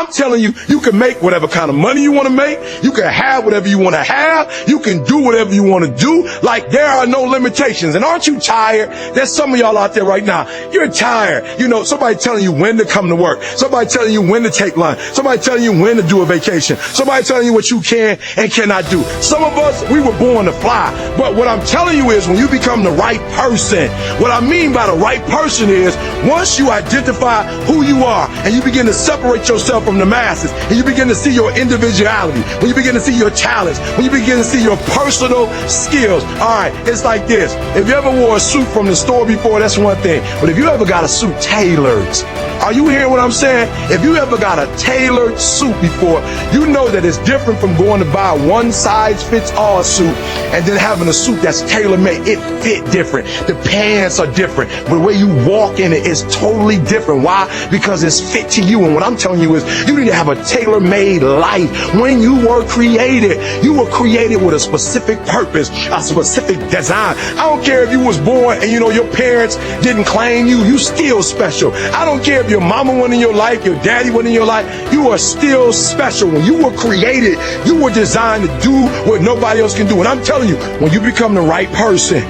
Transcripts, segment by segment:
I'm telling you, you can make whatever kind of money you want to make. You can have whatever you want to have. You can do whatever you want to do. Like, there are no limitations. And aren't you tired? There's some of y'all out there right now. You're tired. You know, somebody telling you when to come to work. Somebody telling you when to take lunch. Somebody telling you when to do a vacation. Somebody telling you what you can and cannot do. Some of us, we were born to fly. But what I'm telling you is when you become the right person, what I mean by the right person is once you identify who you are and you begin to separate yourself from the masses and you begin to see your individuality, when you begin to see your talents, when you begin to see your personal skills. All right, it's like this. If you ever wore a suit from the store before, that's one thing. But if you ever got a suit tailored, are you hearing what I'm saying? If you ever got a tailored suit before, you know that it's different from going to buy a one-size-fits-all suit and then having a suit that's tailor-made. It fit different. The pants are different. The way you walk in it is totally different. Why? Because it's fit to you. And what I'm telling you is you need to have a tailor-made life. When you were created with a specific purpose, a specific design. I don't care if you was born and your parents didn't claim you. You still special. I don't care if your mama went in your life, your daddy went in your life. You are still special. When you were created, you were designed to do what nobody else can do. And I'm telling you, when you become the right person,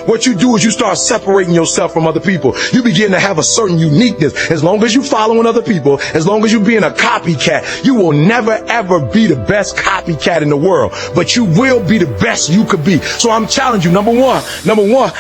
what you do is you start separating yourself from other people. You begin to have a certain uniqueness. As long as you following other people, as long as you being a copycat, you will never ever be the best copycat in the world, but you will be the best you could be. So I'm challenging you, number one,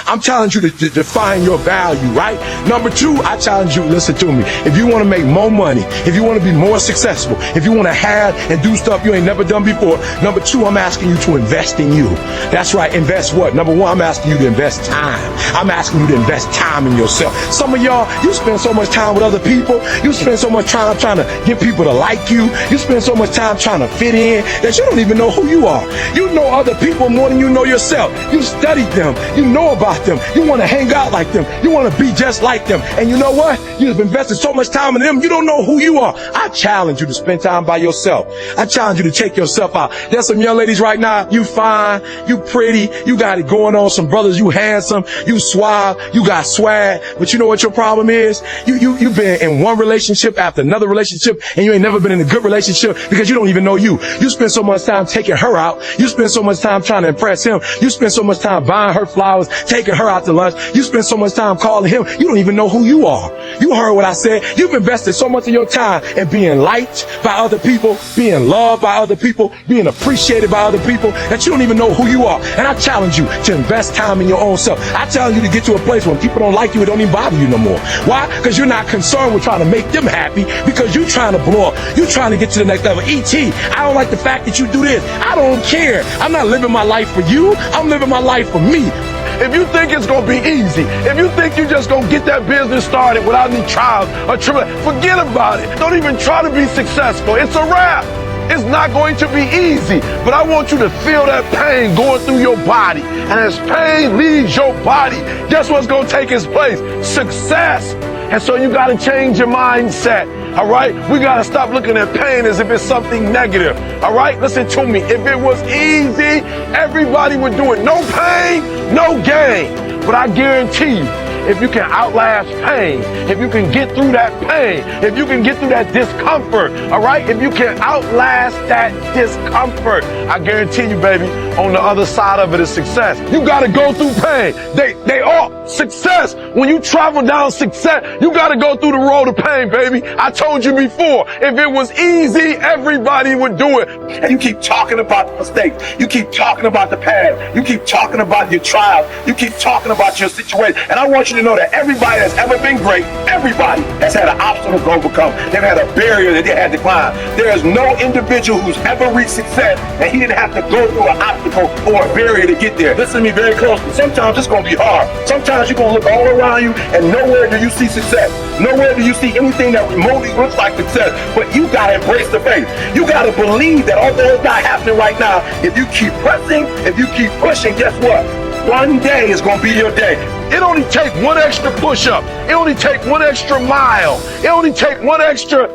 I'm challenging you to define your value, right? Number two, I challenge you, listen to me. If you want to make more money, if you want to be more successful, if you want to have and do stuff you ain't never done before, number two, I'm asking you to invest in you. That's right, invest what? Number one, I'm asking you to invest time. I'm asking you to invest time in yourself. Some of y'all, you spend so much time with other people. You spend so much time trying to get people to like you. You spend so much time trying to fit in that you don't even know who you are. You know other people more than you know yourself. You studied them. You know about them. You want to hang out like them. You want to be just like them. And you know what? You've invested so much time in them, you don't know who you are. I challenge you to spend time by yourself. I challenge you to take yourself out. There's some young ladies right now, you fine, you pretty, you got it going on. Some brothers, you handsome, you suave, you got swag. But you know what your problem is? You've been in one relationship after another relationship, and you ain't never been in a good relationship because you don't even know you. You spend so much time taking her out. You spend so much time trying to impress him. You spend so much time buying her flowers, taking her out to lunch. You spend so much time calling him. You don't even know who you are. You heard what I said. You've invested so much of your time in being liked by other people, being loved by other people, being appreciated by other people, that you don't even know who you are. And I challenge you to invest time in your own self. I challenge you to get to a place when people don't like you, it don't even bother you no more. Why? Because you're not concerned with trying to make them happy, because you're trying to blow up. You're trying to get to the next level. E.T., I don't like the fact that you do this. I don't care. I'm not living my life for you. I'm living my life for me. If you think it's going to be easy, if you think you're just going to get that business started without any trials or tribulations, forget about it. Don't even try to be successful. It's a wrap. It's not going to be easy, but I want you to feel that pain going through your body. And as pain leaves your body, guess what's going to take its place? Success. And so you got to change your mindset. All right? We got to stop looking at pain as if it's something negative. All right? Listen to me. If it was easy, everybody would do it. No pain, no gain. But I guarantee you, if you can outlast pain, if you can get through that pain, if you can get through that discomfort, all right? If you can outlast that discomfort, I guarantee you, baby, on the other side of it is success. You got to go through pain. They are success. When you travel down success, you got to go through the road of pain, baby. I told you before, if it was easy, everybody would do it. And you keep talking about the mistakes. You keep talking about the past. You keep talking about your trials. You keep talking about your situation. And I want you to know that everybody that's ever been great, everybody has had an obstacle to overcome. They've had a barrier that they had to climb. There is no individual who's ever reached success and he didn't have to go through an obstacle or a barrier to get there. Listen to me very closely. Sometimes it's going to be hard. Sometimes you're going to look all around you and nowhere do you see success. Nowhere do you see anything that remotely looks like success. But you got to embrace the faith. You got to believe that although it's not happening right now, if you keep pressing, if you keep pushing, guess what? One day is going to be your day. It only takes one extra push-up. It only takes one extra mile. It only takes one extra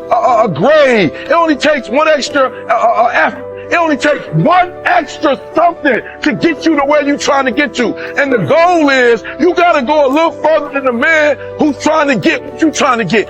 grade. It only takes one extra effort. It only takes one extra something to get you to where you're trying to get to. And the goal is you got to go a little further than the man who's trying to get what you're trying to get.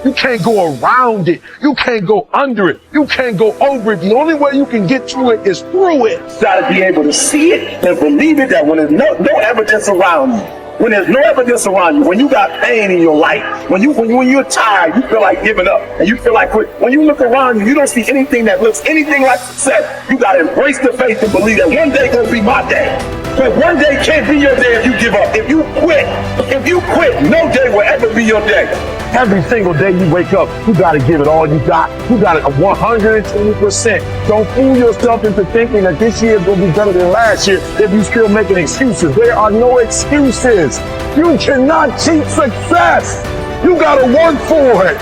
You can't go around it. You can't go under it. You can't go over it. The only way you can get through it is through it. You gotta be able to see it and believe it, that when there's no evidence around you, when there's no evidence around you, when you got pain in your life, when you're tired, you feel like giving up, and you feel like quit. When you look around you, you don't see anything that looks anything like success. You gotta embrace the faith and believe that one day gonna be my day. But one day can't be your day if you give up. If you quit, no day will ever be your day. Every single day you wake up, you gotta give it all you got. You got it 120%. Don't fool yourself into thinking that this year is gonna be better than last year if you still making excuses. There are no excuses. You cannot cheat success. You gotta work for it.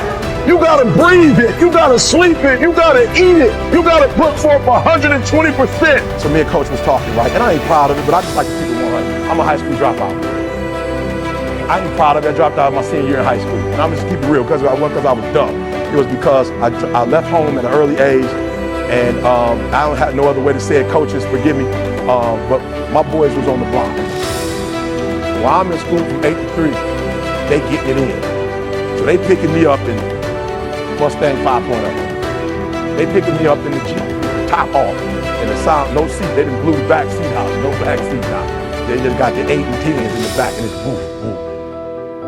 You gotta breathe it. You gotta sleep it. You gotta eat it. You gotta put forth 120%. So me and Coach was talking, right? And I ain't proud of it, but I just like to keep it 100. I'm a high school dropout. I ain't proud of it. I dropped out of my senior year in high school. And I'm just keep it real, because I was dumb. It was because I left home at an early age, and I don't have no other way to say it. Coaches, forgive me, but my boys was on the block. While I'm in school from 8 to 3, they getting it in. So they picking me up in Mustang 5.0. They picking me up in the Jeep, top off, and the sound, no seat. They didn't blew the back seat out, no back seat out. They just got the 8 and 10s in the back, and it's boom, boom.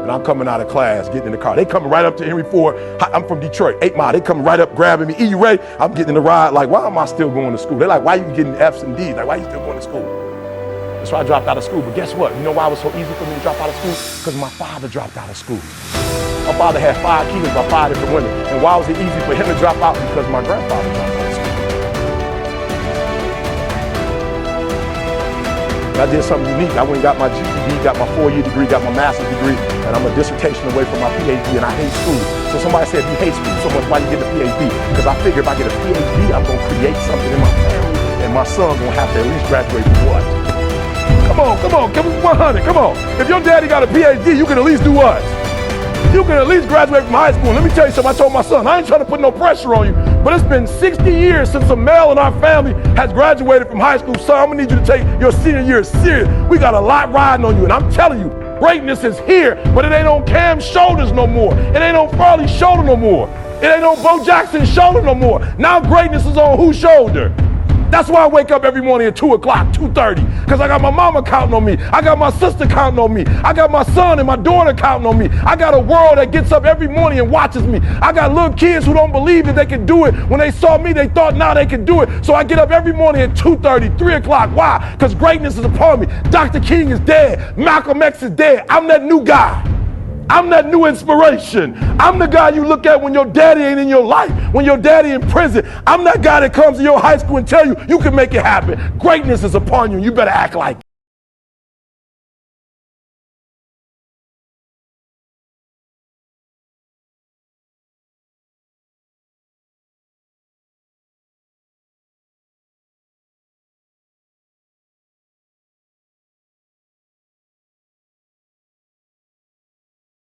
And I'm coming out of class, getting in the car. They coming right up to Henry Ford. I'm from Detroit, 8 Mile. They coming right up, grabbing me. You ready? I'm getting in the ride. Like, why am I still going to school? They're like, why you getting F's and D's? Like, why you still going to school? So I dropped out of school. But guess what? You know why it was so easy for me to drop out of school? Because my father dropped out of school. My father had 5 kids by 5 different women. And why was it easy for him to drop out? Because my grandfather dropped out of school. I did something unique. I went and got my GED, got my 4-year degree, got my master's degree, and I'm a dissertation away from my PhD, and I hate school. So somebody said, you hate school so much, why you get a PhD? Because I figure if I get a PhD, I'm gonna create something in my family, and my son gonna have to at least graduate from what? Come on, give me 100, come on. If your daddy got a PhD, you can at least do what? You can at least graduate from high school. Let me tell you something, I told my son, I ain't trying to put no pressure on you, but it's been 60 years since a male in our family has graduated from high school. Son, I'm gonna need you to take your senior year serious. We got a lot riding on you, and I'm telling you, greatness is here, but it ain't on Cam's shoulders no more. It ain't on Farley's shoulder no more. It ain't on Bo Jackson's shoulder no more. Now greatness is on whose shoulder? That's why I wake up every morning at 2 o'clock, 2:30, because I got my mama counting on me. I got my sister counting on me. I got my son and my daughter counting on me. I got a world that gets up every morning and watches me. I got little kids who don't believe that they can do it. When they saw me, they thought now they can do it. So I get up every morning at 2:30, 3 o'clock. Why? Because greatness is upon me. Dr. King is dead. Malcolm X is dead. I'm that new guy. I'm that new inspiration. I'm the guy you look at when your daddy ain't in your life, when your daddy in prison. I'm that guy that comes to your high school and tell you, you can make it happen. Greatness is upon you, and you better act like it.